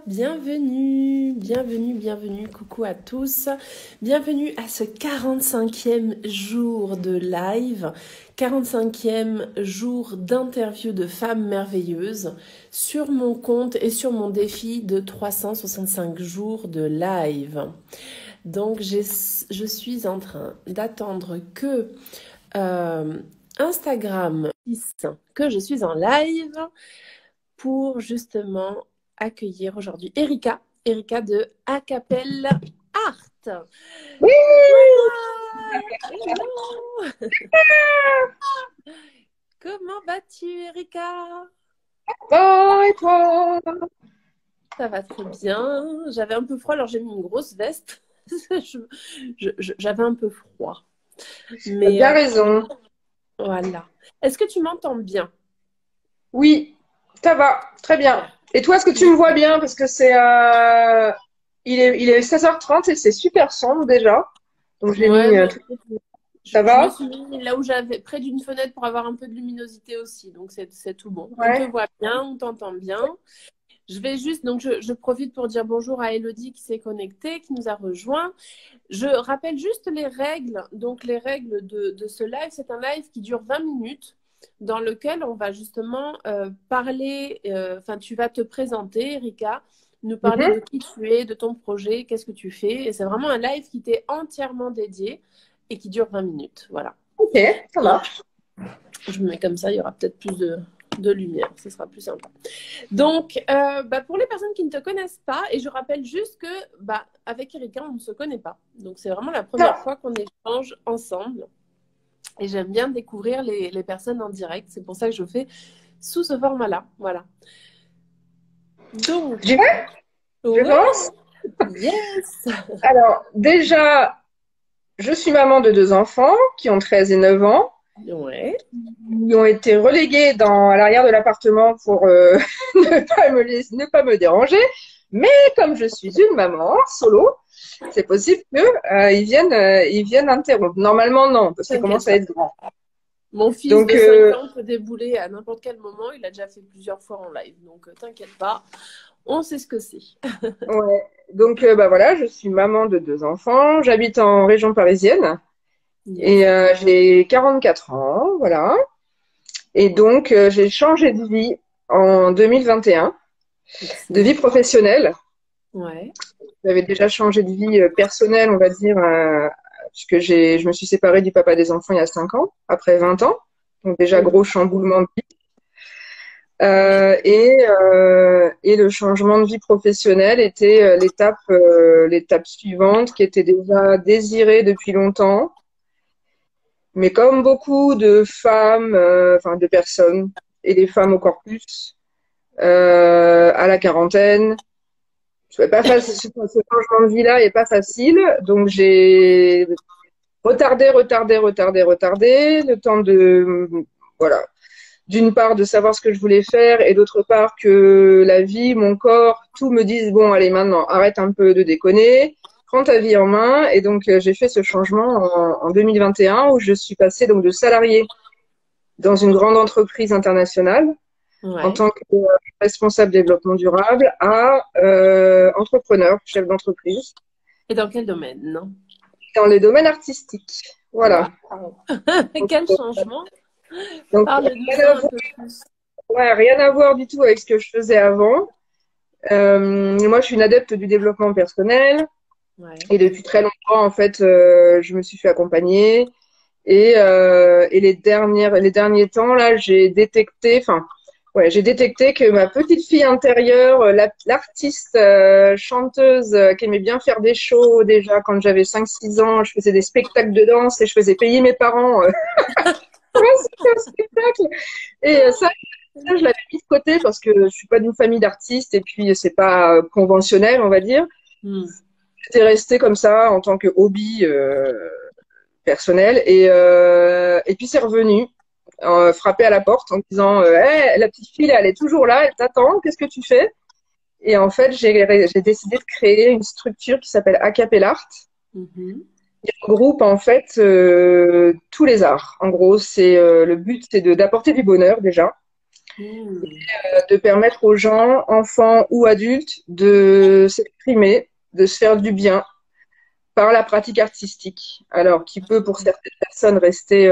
Bienvenue, bienvenue, bienvenue, coucou à tous. Bienvenue à ce 45e jour de live, 45e jour d'interview de femmes merveilleuses sur mon compte et sur mon défi de 365 jours de live. Donc, je suis en train d'attendre que Instagram dise que je suis en live pour justement accueillir aujourd'hui Erika de Acapelle Art. Oui. Hello. Comment vas-tu, Erika? Bon, et toi? Ça va très bien. J'avais un peu froid, alors j'ai mis une grosse veste. J'avais un peu froid. T'as Mais bien raison. voilà. Est-ce que tu m'entends bien? Oui, ça va, très bien. Super. Et toi, est-ce que tu me vois bien? Parce que il est 16h30 et c'est super sombre déjà. Donc j'ai Ouais, mis mais tout. Ça je me va? suis mis là où j'avais près d'une fenêtre pour avoir un peu de luminosité aussi. Donc c'est tout bon. On te Ouais. voit bien, on t'entend bien. Je vais juste, donc je profite pour dire bonjour à Elodie qui s'est connectée, qui nous a rejoint. Je rappelle juste les règles. Donc les règles de ce live, c'est un live qui dure 20 minutes dans lequel on va justement parler, enfin tu vas te présenter, Erika, nous parler de Mhm. qui tu es, de ton projet, qu'est-ce que tu fais. Et c'est vraiment un live qui t'est entièrement dédié et qui dure 20 minutes. Voilà. Ok, ça marche. Je me mets comme ça, il y aura peut-être plus de lumière, ce sera plus sympa. Donc, pour les personnes qui ne te connaissent pas, et je rappelle juste que avec Erika, on ne se connaît pas. Donc, c'est vraiment la Non. première fois qu'on échange ensemble. Et j'aime bien découvrir les personnes en direct. C'est pour ça que je fais sous ce format-là. Voilà. Donc, J'y vais, je ouais, pense. yes. Alors, déjà, je suis maman de deux enfants qui ont 13 et 9 ans. Ouais. Ils ont été relégués à l'arrière de l'appartement pour ne pas me déranger. Mais comme je suis une maman solo, c'est possible que ils viennent interrompre. Normalement, non, parce qu'ils T'inquiète commencent à pas. être grands. Mon fils Donc, de 5 ans peut débouler à n'importe quel moment. Il a déjà fait plusieurs fois en live. Donc, t'inquiète pas. On sait ce que c'est. ouais. Donc, voilà, je suis maman de deux enfants. J'habite en région parisienne Yes. et j'ai 44 ans, voilà. Et donc, j'ai changé de vie en 2021, de vie Excellent. professionnelle. Ouais. J'avais déjà changé de vie personnelle, on va dire, puisque je me suis séparée du papa des enfants il y a 5 ans, après 20 ans. Donc déjà Mhm. gros chamboulement de vie. Ouais. Et le changement de vie professionnelle était l'étape suivante qui était déjà désirée depuis longtemps. Mais comme beaucoup de femmes, enfin de personnes, et des femmes encore plus, à la quarantaine, c'est pas facile, ce changement de vie-là est pas facile. Donc j'ai retardé, le temps de, voilà, d'une part de savoir ce que je voulais faire et d'autre part que la vie, mon corps, tout me dise, bon, allez, maintenant, arrête un peu de déconner, prends ta vie en main. Et donc, j'ai fait ce changement en 2021 où je suis passée donc de salarié dans une grande entreprise internationale en Ouais. tant que responsable développement durable à entrepreneur, chef d'entreprise, Et dans quel domaine, non? dans les domaines artistiques. Voilà. Waouh! Quel changement! Donc, Parle-nous rien à en un voir, peu plus. ouais, rien à voir du tout avec ce que je faisais avant. Moi, je suis une adepte du développement personnel Ouais. et depuis très longtemps, en fait, je me suis fait accompagner et les derniers temps, là, j'ai détecté que ma petite fille intérieure, l'artiste chanteuse qui aimait bien faire des shows déjà quand j'avais 5 6 ans, je faisais des spectacles de danse et je faisais payer mes parents pour assister au spectacle. Et ça, je l'avais mis de côté parce que je suis pas d'une famille d'artistes et puis c'est pas conventionnel, on va dire. Hmm. C'était resté comme ça en tant que hobby personnel et puis c'est revenu frapper à la porte en disant hey, la petite fille elle est toujours là, elle t'attend, qu'est-ce que tu fais? Et en fait j'ai décidé de créer une structure qui s'appelle Acapel Art Mhm. qui regroupe en fait tous les arts. En gros, le but c'est d'apporter du bonheur déjà de permettre aux gens, enfants ou adultes, de s'exprimer, de se faire du bien par la pratique artistique. Alors, qui peut pour certaines personnes rester,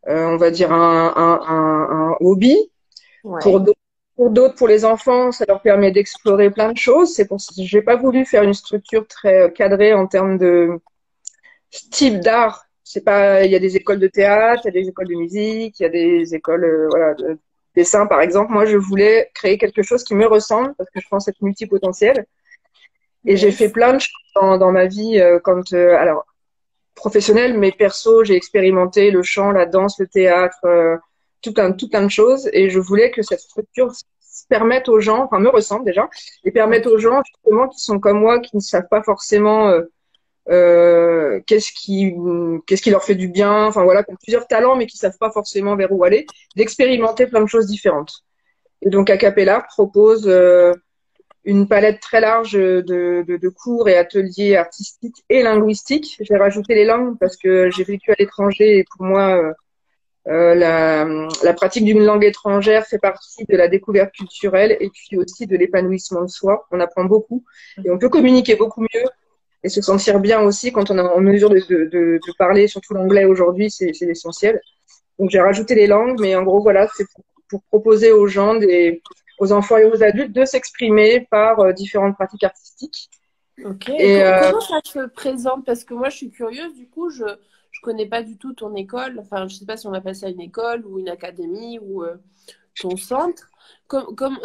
on va dire, un hobby. Ouais. Pour d'autres, pour les enfants, ça leur permet d'explorer plein de choses. C'est pour ça que j'ai pas voulu faire une structure très cadrée en termes de type d'art. C'est pas, il y a des écoles de théâtre, il y a des écoles de musique, il y a des écoles, voilà, de dessin, par exemple. Moi, je voulais créer quelque chose qui me ressemble parce que je pense être multipotentielle. Et j'ai fait Yes. plein de choses dans ma vie, alors, professionnelle, mais perso, j'ai expérimenté le chant, la danse, le théâtre, tout plein de choses. Et je voulais que cette structure permette aux gens, enfin, me ressemble déjà, et permette aux Ok. gens, justement, qui sont comme moi, qui ne savent pas forcément, qu'est-ce qui leur fait du bien, enfin voilà, qui ont plusieurs talents mais qui savent pas forcément vers où aller, d'expérimenter plein de choses différentes. Et donc Acapella propose une palette très large de cours et ateliers artistiques et linguistiques. J'ai rajouté les langues parce que j'ai vécu à l'étranger et pour moi la pratique d'une langue étrangère fait partie de la découverte culturelle et puis aussi de l'épanouissement de soi. On apprend beaucoup et on peut communiquer beaucoup mieux et se sentir bien aussi quand on est en mesure de parler, surtout l'anglais aujourd'hui, c'est essentiel. Donc j'ai rajouté les langues, mais en gros voilà, c'est pour proposer aux gens, aux enfants et aux adultes de s'exprimer par différentes pratiques artistiques. Ok. Et Comment ça se présente? Parce que moi, je suis curieuse, du coup, je connais pas du tout ton école. Enfin, je sais pas si on appelle ça une école ou une académie ou ton centre.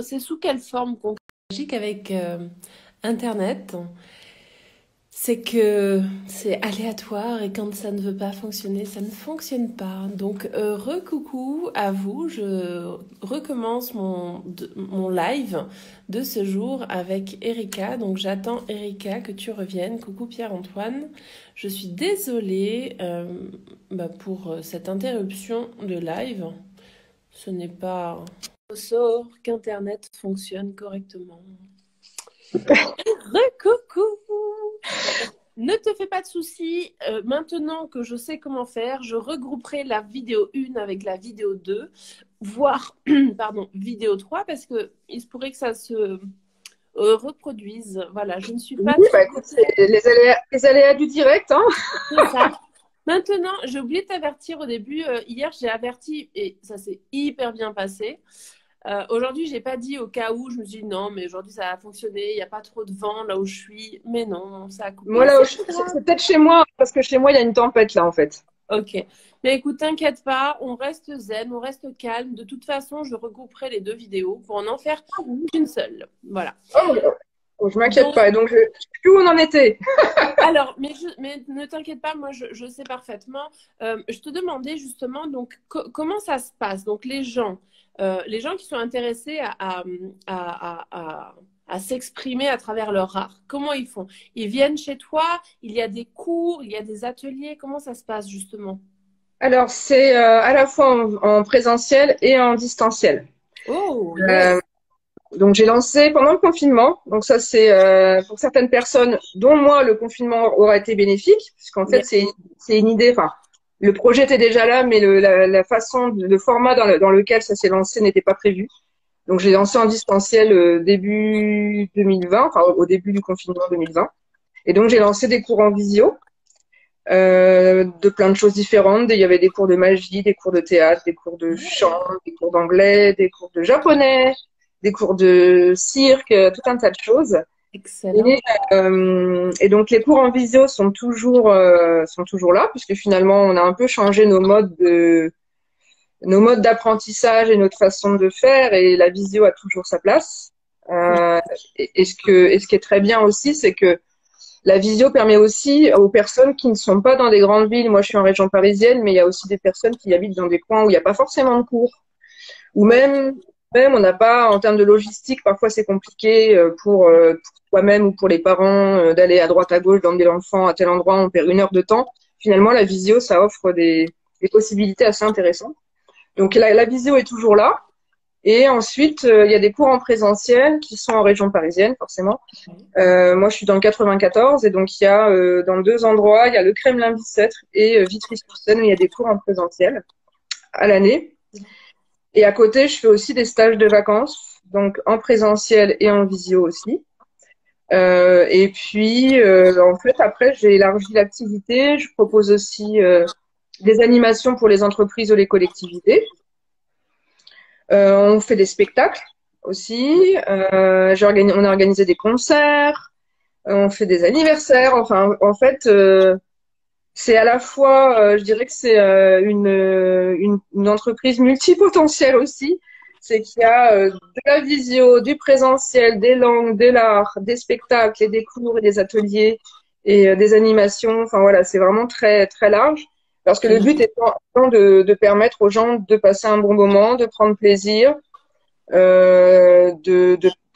C'est sous quelle forme qu'on magique avec Internet? C'est que c'est aléatoire et quand ça ne veut pas fonctionner, ça ne fonctionne pas. Donc, recoucou à vous. Je recommence mon live de ce jour avec Erika. Donc, j'attends Erika que tu reviennes. Coucou Pierre-Antoine. Je suis désolée pour cette interruption de live. Ce n'est pas au sort qu'Internet fonctionne correctement. Recoucou! Ne te fais pas de soucis. Maintenant que je sais comment faire, je regrouperai la vidéo 1 avec la vidéo 2, voire pardon, vidéo 3, parce que il se pourrait que ça se reproduise. Voilà, je ne suis oui, pas bah très écoute, c'est les aléas du direct, hein. c'est ça. Maintenant, j'ai oublié de t'avertir au début. Hier, j'ai averti et ça s'est hyper bien passé. Aujourd'hui, j'ai pas dit au cas où. Je me suis dit non, mais aujourd'hui ça a fonctionné. Il n'y a pas trop de vent là où je suis. Mais non, ça a Moi coupé. là, C'est pas grave. c'est peut-être chez moi, parce que chez moi il y a une tempête là en fait. Ok. Mais écoute, t'inquiète pas, on reste zen, on reste calme. De toute façon, je regrouperai les deux vidéos pour en faire qu'une seule. Voilà. Oh, je m'inquiète Donc, pas. Et donc je sais plus où on en était. alors, mais ne t'inquiète pas, moi je sais parfaitement. Je te demandais justement, donc, comment ça se passe? Donc, les gens qui sont intéressés à s'exprimer à travers leur art, comment ils font? Ils viennent chez toi, il y a des cours, il y a des ateliers, comment ça se passe justement? Alors c'est à la fois en présentiel et en distanciel. Oh, Euh, yes. Donc j'ai lancé pendant le confinement. Donc ça c'est pour certaines personnes, dont moi le confinement aura été bénéfique, puisqu'en fait Yes. c'est une idée. Enfin, le projet était déjà là, mais la façon, le format dans lequel ça s'est lancé n'était pas prévu. Donc j'ai lancé en distanciel début 2020, enfin au début du confinement 2020. Et donc j'ai lancé des cours en visio de plein de choses différentes. Il y avait des cours de magie, des cours de théâtre, des cours de chant, des cours d'anglais, des cours de japonais, des cours de cirque, tout un tas de choses. Et, Excellent. et donc les cours en visio sont toujours là, puisque finalement on a un peu changé nos modes d'apprentissage et notre façon de faire, et la visio a toujours sa place. Euh, et ce qui est très bien aussi, c'est que la visio permet aussi aux personnes qui ne sont pas dans des grandes villes. Moi, je suis en région parisienne, mais il y a aussi des personnes qui habitent dans des coins où il n'y a pas forcément de cours. Ou Ouais. même on n'a pas, en termes de logistique, parfois c'est compliqué pour soi-même ou pour les parents d'aller à droite à gauche, d'emmener l'enfant à tel endroit, on perd 1 heure de temps. Finalement, la visio, ça offre des possibilités assez intéressantes. Donc la visio est toujours là. Et ensuite, il y a des cours en présentiel qui sont en région parisienne, forcément. Moi, je suis dans le 94 et donc il y a dans 2 endroits, il y a le Kremlin-Bicêtre et Vitry-sur-Seine où il y a des cours en présentiel à l'année. Et à côté, je fais aussi des stages de vacances, donc en présentiel et en visio aussi. Et puis, en fait, après, j'ai élargi l'activité. Je propose aussi des animations pour les entreprises ou les collectivités. On fait des spectacles aussi. On a organisé des concerts. On fait des anniversaires. Enfin, en fait, c'est à la fois, je dirais que c'est une entreprise multipotentielle aussi. C'est qu'il y a de la visio, du présentiel, des langues, de l'art, des spectacles et des cours et des ateliers et des animations. Enfin voilà, c'est vraiment très très large. Parce que le but étant de permettre aux gens de passer un bon moment, de prendre plaisir,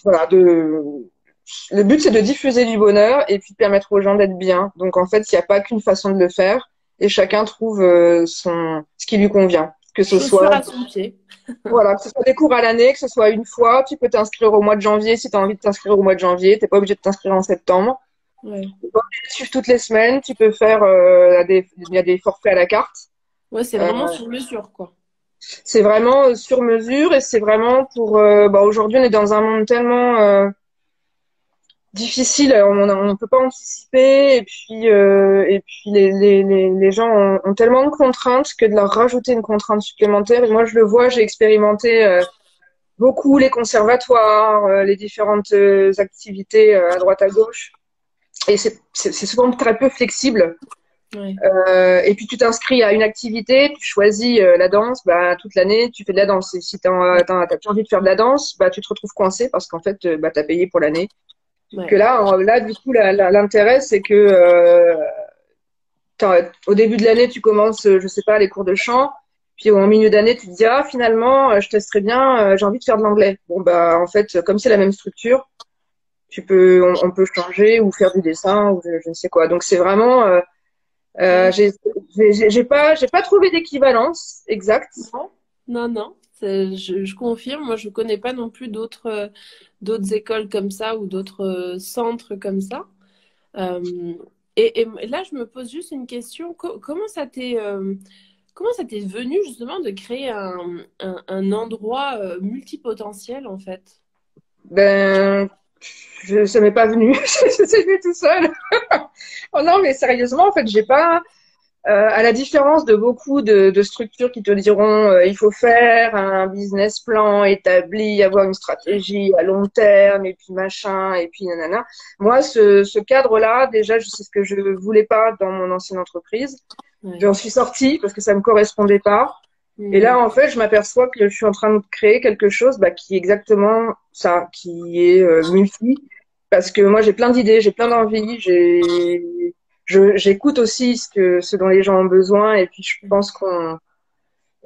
voilà, le but, c'est de diffuser du bonheur et puis de permettre aux gens d'être bien. Donc, en fait, il n'y a pas qu'une façon de le faire et chacun trouve ce qui lui convient. Que ce Chaussure soit, à son pied. voilà, que ce soit des cours à l'année, que ce soit une fois. Tu peux t'inscrire au mois de janvier si tu as envie de t'inscrire au mois de janvier. T'es pas obligé de t'inscrire en septembre. Ouais. Tu peux pas obligé de suivre toutes les semaines. Tu peux faire, il y a des forfaits à la carte. Ouais, c'est Euh, vraiment sur mesure, quoi. c'est vraiment sur mesure et c'est vraiment pour, aujourd'hui, on est dans un monde tellement, difficile, on peut pas anticiper et puis les gens ont tellement de contraintes que de leur rajouter une contrainte supplémentaire. Et moi je le vois, j'ai expérimenté beaucoup les conservatoires, les différentes activités à droite à gauche et c'est souvent très peu flexible. Ouais. Et puis tu t'inscris à une activité, tu choisis la danse, bah toute l'année tu fais de la danse. Et si t'as plus envie de faire de la danse, bah tu te retrouves coincé parce qu'en fait bah t'as payé pour l'année. Que Ouais. là, du coup, l'intérêt, c'est que au début de l'année, tu commences, je sais pas, les cours de chant, puis en milieu d'année, tu te dis, ah, finalement, je testerais bien, j'ai envie de faire de l'anglais. Bon, bah, en fait, comme c'est la même structure, on peut changer ou faire du dessin ou je ne sais quoi. Donc, c'est vraiment, Ouais. j'ai pas trouvé d'équivalence exacte. Non, non, non. Je confirme. Moi, je connais pas non plus d'autres écoles comme ça ou d'autres centres comme ça. Euh, et là, je me pose juste une question. Comment ça t'est venu justement de créer un endroit multipotentiel en fait? Ben, ça m'est pas venu. C'est venu tout seul. Oh non, mais sérieusement, en fait, j'ai pas. À la différence de beaucoup de structures qui te diront il faut faire un business plan établi, avoir une stratégie à long terme et puis machin et puis nanana. Moi, ce cadre-là, déjà, je sais ce que je voulais pas dans mon ancienne entreprise. Ouais. J'en suis sortie parce que ça me correspondait pas. Et là, Mhm. en fait, je m'aperçois que je suis en train de créer quelque chose bah, qui est exactement ça, qui est multi. Parce que moi, j'ai plein d'idées, j'ai plein d'envies, j'écoute aussi ce dont les gens ont besoin. Et puis, je pense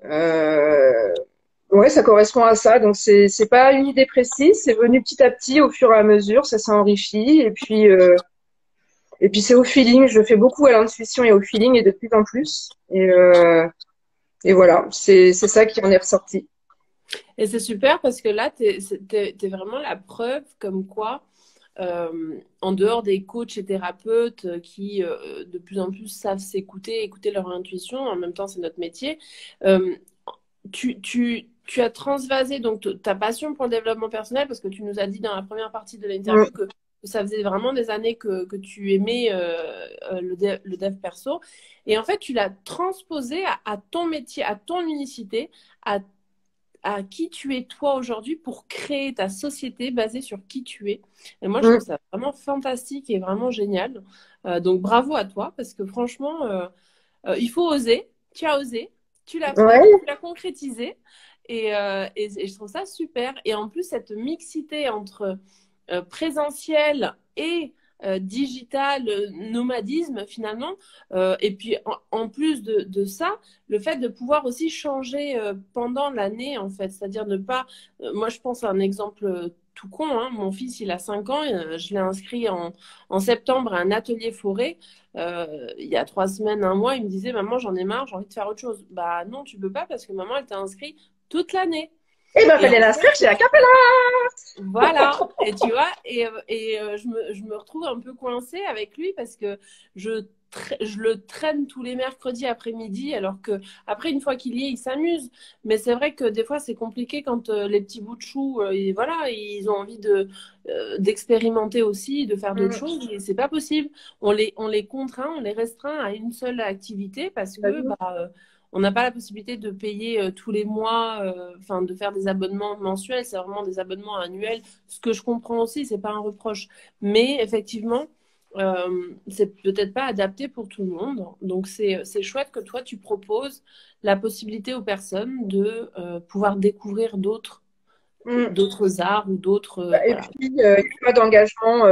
euh, ouais, ça correspond à ça. Donc, c'est pas une idée précise, c'est venu petit à petit, au fur et à mesure, ça s'est enrichi. Et puis, c'est au feeling. Je fais beaucoup à l'intuition et au feeling et de plus en plus. Et voilà, c'est ça qui en est ressorti. Et c'est super parce que là, t'es vraiment la preuve comme quoi, en dehors des coachs et thérapeutes qui de plus en plus savent s'écouter, écouter leur intuition, en même temps c'est notre métier, euh, tu as transvasé donc ta passion pour le développement personnel parce que tu nous as dit dans la première partie de Mm. l'interview que ça faisait vraiment des années que tu aimais le dev perso. Et en fait, tu l'as transposé à ton métier, à ton unicité, à qui tu es toi aujourd'hui pour créer ta société basée sur qui tu es. Et moi, je trouve Mm. ça vraiment fantastique et vraiment génial. Donc, bravo à toi parce que franchement, il faut oser. Tu as osé, tu l'as fait, Ouais. tu l'as concrétisé et je trouve ça super. Et en plus, cette mixité entre présentiel et digital, nomadisme finalement. Et puis en plus de ça, le fait de pouvoir aussi changer pendant l'année en fait, c'est-à-dire ne pas. Moi, je pense à un exemple tout con. Hein. Mon fils, il a 5 ans. Je l'ai inscrit en septembre à un atelier forêt. Il y a 3 semaines, un mois, il me disait, maman, j'en ai marre, j'ai envie de faire autre chose. Bah non, tu peux pas parce que maman, elle t'a inscrit toute l'année. Et ben, Et fallait en l'inscrire chez fait, la Capella. voilà, et tu vois, je me retrouve un peu coincée avec lui parce que je je le traîne tous les mercredis après-midi, alors que après, une fois qu'il y est, il s'amuse. Mais c'est vrai que des fois, c'est compliqué quand les petits bouts de chou, et voilà, ils ont envie d'expérimenter aussi, de faire d'autres Mm. choses, et c'est pas possible. On les contraint, on les restreint à une seule activité parce T'as que vu. on n'a pas la possibilité de payer tous les mois, enfin de faire des abonnements mensuels, c'est vraiment des abonnements annuels. Ce que je comprends aussi, c'est pas un reproche, mais effectivement, c'est peut-être pas adapté pour tout le monde. Donc c'est chouette que toi tu proposes la possibilité aux personnes de pouvoir découvrir Mm. d'autres arts ou d'autres Et voilà. puis, il n'y a pas d'engagement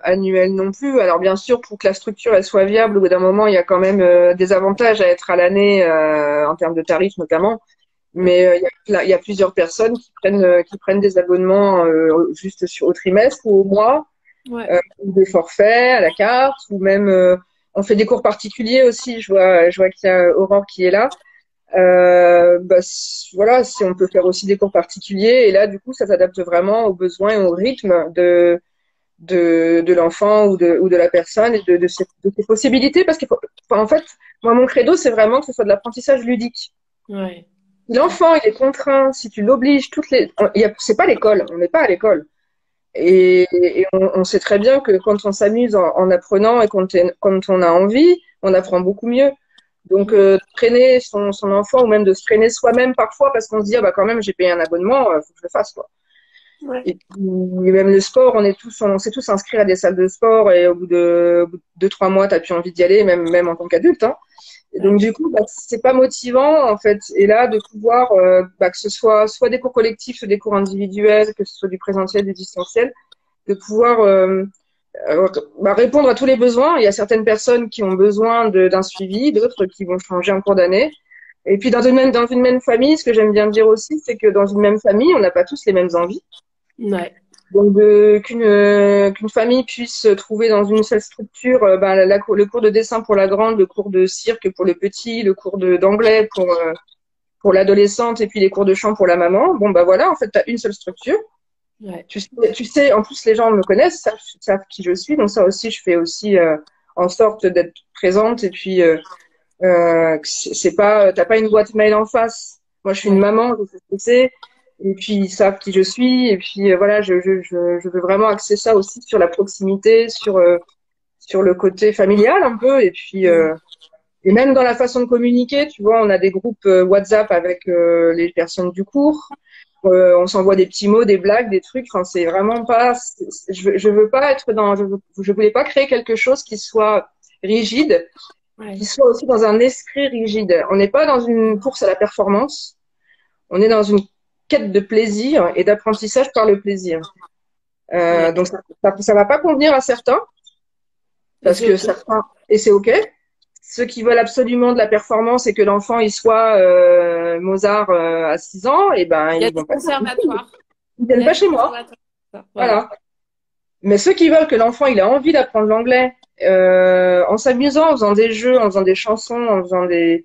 annuel non plus. Alors, bien sûr, pour que la structure elle soit viable, au bout d'un moment, il y a quand même des avantages à être à l'année en termes de tarifs notamment. Ouais, Mais il y a plusieurs personnes qui prennent des abonnements juste au trimestre ou au mois, ouais, ou des forfaits à la carte, ou même on fait des cours particuliers aussi. Je vois qu'il y a Aurore qui est là. Voilà, si on peut faire aussi des cours particuliers. Et là, du coup, ça s'adapte vraiment aux besoins et au rythme de l'enfant ou de la personne et de ses possibilités. Parce qu'il faut, enfin, en fait, moi, mon credo, c'est vraiment que ce soit de l'apprentissage ludique. ouais. L'enfant, il est contraint. Si tu l'obliges, c'est pas l'école. On n'est pas à l'école. Et on sait très bien que quand on s'amuse en apprenant et quand on a envie, on apprend beaucoup mieux. Donc, traîner son enfant ou même de se traîner soi-même parfois parce qu'on se dit, ah, bah, quand même, j'ai payé un abonnement, faut que je le fasse, quoi. Ouais. Et puis, même le sport, on s'est tous inscrits à des salles de sport et au bout de 2, 3 mois, t'as plus envie d'y aller, même en tant qu'adulte, hein. Et donc, Ouais. du coup, bah, c'est pas motivant, en fait. Et là, de pouvoir, que ce soit des cours collectifs, soit des cours individuels, que ce soit du présentiel, du distanciel, de pouvoir répondre à tous les besoins. Il y a certaines personnes qui ont besoin d'un suivi, d'autres qui vont changer en cours d'année. Et puis dans une même famille, ce que j'aime bien dire aussi, c'est que dans une même famille, on n'a pas tous les mêmes envies. Ouais. Donc qu'une famille puisse trouver dans une seule structure le cours de dessin pour la grande, le cours de cirque pour le petit, le cours d'anglais pour l'adolescente et puis les cours de chant pour la maman. Bon bah voilà, en fait, tu as une seule structure. Ouais. Tu sais, en plus, les gens me connaissent, savent qui je suis. Donc ça aussi, je fais aussi en sorte d'être présente. Et puis, c'est pas, t'as pas une boîte mail en face. Moi, je suis une Ouais. maman, je sais ce que c'est. Et puis, ils savent qui je suis. Et puis, voilà, je veux vraiment axer ça aussi sur la proximité, sur le côté familial un peu. Et même dans la façon de communiquer, tu vois, on a des groupes WhatsApp avec les personnes du cours. On s'envoie des petits mots, des blagues, des trucs. Enfin, c'est vraiment pas. Je veux pas être je voulais pas créer quelque chose qui soit rigide, qui Ouais. soit aussi dans un esprit rigide. On n'est pas dans une course à la performance. On est dans une quête de plaisir et d'apprentissage par le plaisir. Ouais. Donc ça va pas convenir à certains Et parce c'est que OK. certains et c'est ok. Ceux qui veulent absolument de la performance et que l'enfant il soit Mozart à 6 ans, et ben Il y a ils des vont pas, conservatoires. ils Il viennent y a pas des chez moi. conservatoires. Voilà. Voilà. Mais ceux qui veulent que l'enfant il a envie d'apprendre l'anglais en s'amusant, en faisant des jeux, en faisant des chansons, en faisant des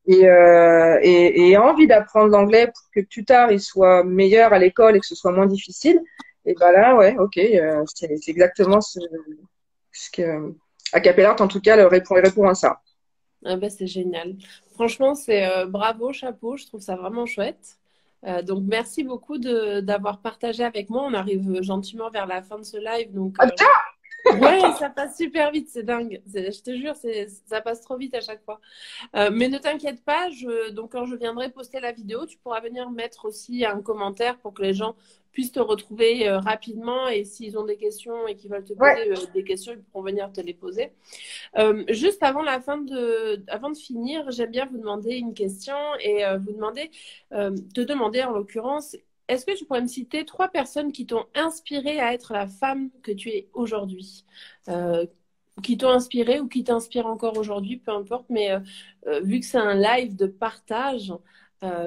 et a envie d'apprendre l'anglais pour que plus tard il soit meilleur à l'école et que ce soit moins difficile, et ben là ouais ok c'est exactement ce que Acapella en tout cas répond à ça. Ah bah, c'est génial. Franchement, c'est bravo, chapeau. Je trouve ça vraiment chouette. Donc, merci beaucoup d'avoir partagé avec moi. On arrive gentiment vers la fin de ce live. Donc, Ah, putain. ouais, ça passe super vite. C'est dingue. Je te jure, ça passe trop vite à chaque fois. Mais ne t'inquiète pas, donc quand je viendrai poster la vidéo, tu pourras venir mettre aussi un commentaire pour que les gens puissent te retrouver rapidement et s'ils ont des questions et qu'ils veulent te Ouais. poser des questions, ils pourront venir te les poser. Juste avant de finir, j'aime bien vous demander une question et te demander en l'occurrence, est-ce que tu pourrais me citer 3 personnes qui t'ont inspiré à être la femme que tu es aujourd'hui? Euh, qui t'ont inspiré ou qui t'inspirent encore aujourd'hui, peu importe, mais vu que c'est un live de partage,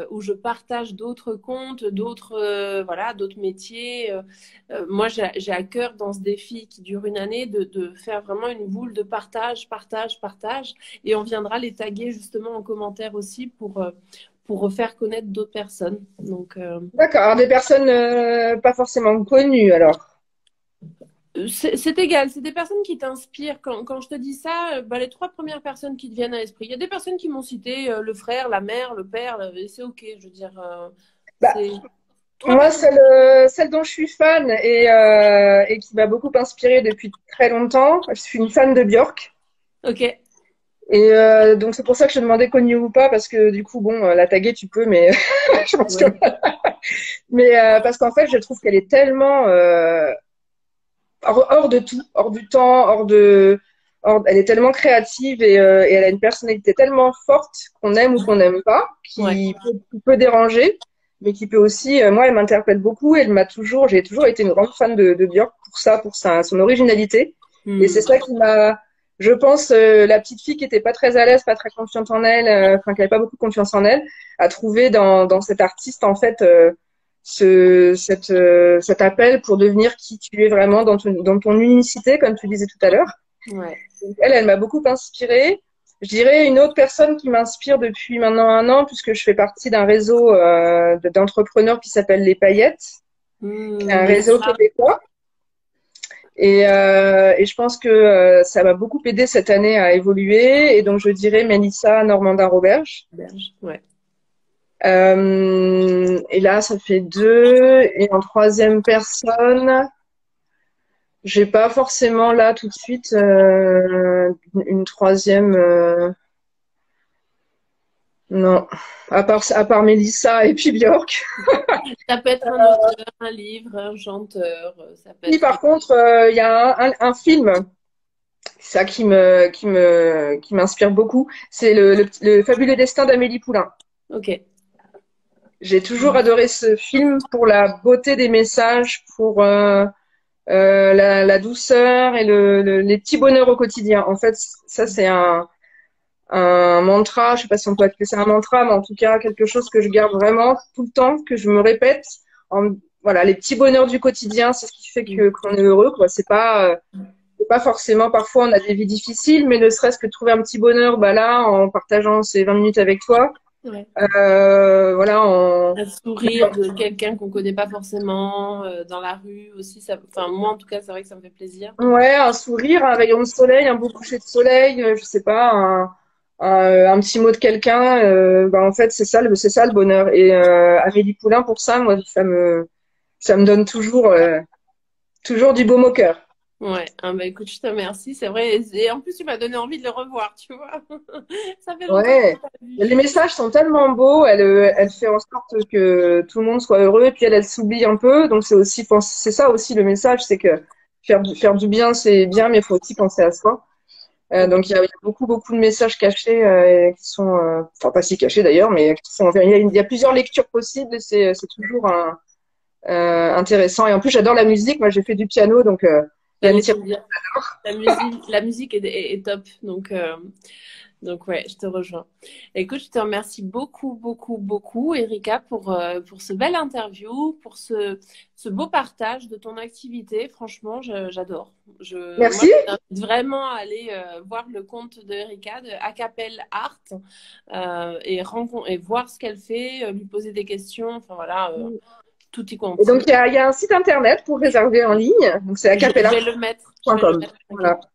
où je partage d'autres comptes, voilà, d'autres métiers. Moi, j'ai à cœur dans ce défi qui dure une année de faire vraiment une boule de partage, partage, partage. Et on viendra les taguer justement en commentaire aussi pour refaire connaître d'autres personnes. Donc, D'accord. Alors des personnes pas forcément connues alors. C'est égal, c'est des personnes qui t'inspirent. Quand je te dis ça, les trois premières personnes qui te viennent à l'esprit. Il y a des personnes qui m'ont cité le frère, la mère, le père, et c'est ok. Je veux dire, Bah, c'est trois moi, personnes. celle dont je suis fan et qui m'a beaucoup inspirée depuis très longtemps, je suis une fan de Björk. Ok, Et donc c'est pour ça que je te demandais connu ou pas, parce que du coup, bon, la taguer, tu peux, mais je pense que... ouais, Mais parce qu'en fait, je trouve qu'elle est tellement hors de tout, hors du temps, elle est tellement créative et elle a une personnalité tellement forte qu'on aime ou qu'on n'aime pas, ouais. qui peut déranger, mais qui peut aussi, moi, elle m'interpelle beaucoup. J'ai toujours été une grande fan de Björk pour son originalité. Et c'est Hmm. ça qui m'a, je pense, la petite fille qui était pas très à l'aise, pas très confiante en elle, enfin, qui avait pas beaucoup confiance en elle, a trouvé dans cet artiste, en fait, cet appel pour devenir qui tu es vraiment dans ton unicité, comme tu disais tout à l'heure. Ouais. Donc, elle m'a beaucoup inspirée. Je dirais une autre personne qui m'inspire depuis maintenant 1 an, puisque je fais partie d'un réseau d'entrepreneurs qui s'appelle Les Paillettes, qui est un réseau Mélissa, québécois. Et je pense que ça m'a beaucoup aidé cette année à évoluer. Et donc, je dirais Mélissa Normandin-Roberge. Berge, ouais. Et là, ça fait deux. Et en troisième personne, j'ai pas forcément là tout de suite une troisième. Non, à part Mélissa et puis Björk. Ça peut être un auteur, un livre, un chanteur, ça peut Si être. par contre, il y a un film, ça qui m'inspire beaucoup, c'est le fabuleux destin d'Amélie Poulain. Ok. J'ai toujours adoré ce film pour la beauté des messages, pour la douceur et les petits bonheurs au quotidien. En fait, ça c'est un mantra, je sais pas si on peut appeler ça un mantra, mais en tout cas quelque chose que je garde vraiment tout le temps, que je me répète. Voilà, les petits bonheurs du quotidien, c'est ce qui fait qu'on est heureux, quoi. C'est pas forcément, parfois on a des vies difficiles, mais ne serait-ce que trouver un petit bonheur, bah là, en partageant ces 20 minutes avec toi, Ouais. voilà, Un sourire de quelqu'un qu'on connaît pas forcément dans la rue aussi. Ça... Enfin, moi, en tout cas, c'est vrai que ça me fait plaisir. ouais, un sourire, un rayon de soleil, un beau coucher de soleil, je sais pas, un petit mot de quelqu'un, bah en fait c'est ça le bonheur. Et Amélie Poulain pour ça, moi ça me donne toujours du baume au cœur. Ouais, écoute, je te remercie, c'est vrai. Et en plus, tu m'as donné envie de le revoir, tu vois. Ça fait longtemps que je l'ai Ouais, pas vu. les messages sont tellement beaux, elle fait en sorte que tout le monde soit heureux, et puis elle s'oublie un peu, donc c'est ça aussi le message, c'est que faire du bien c'est bien, mais il faut aussi penser à soi. Donc il y a beaucoup de messages cachés qui sont, enfin pas si cachés d'ailleurs, mais qui sont, il y a plusieurs lectures possibles et c'est toujours intéressant. Et en plus j'adore la musique, moi j'ai fait du piano, donc Yann J'allais te Thierry. dire, la musique est top, donc ouais, je te rejoins. Écoute, je te remercie beaucoup, Erika, pour ce bel interview, pour ce beau partage de ton activité. Franchement, j'adore. Moi, Merci. je t'invite vraiment à aller voir le compte de Erika, de Acapelle Art, et voir ce qu'elle fait, lui poser des questions. Enfin voilà, tout y Et compte. donc il y a un site internet pour réserver en ligne, donc c'est Je vais le mettre, acapella.com. t'inquiète Voilà. pas.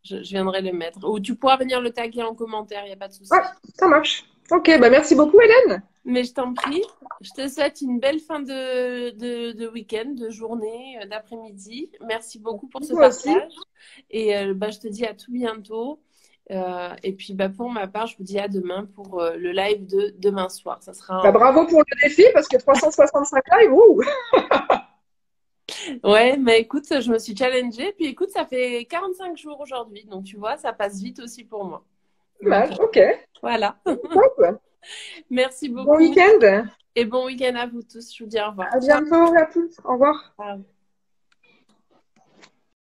Je viendrai le mettre. Ou tu pourras venir le taguer en commentaire, il n'y a pas de Ouais, souci. ça marche. Ok, bah merci beaucoup Hélène. Mais je t'en prie, je te souhaite une belle fin de week-end, de journée, d'après-midi. Merci beaucoup pour ce Toi aussi. partage. Et je te dis à tout bientôt. Et puis pour ma part, je vous dis à demain pour le live de demain soir. Ça Bah, sera bravo pour le défi parce que 365 lives, ouh. Ouais, mais écoute, je me suis challengée. Puis écoute, ça fait 45 jours aujourd'hui. Donc tu vois, ça passe vite aussi pour moi. Donc Ok, voilà. top. Merci Bon beaucoup week-end. et bon week-end à vous tous. Je vous dis au revoir. À Ciao. bientôt à tous. Au revoir. Ciao.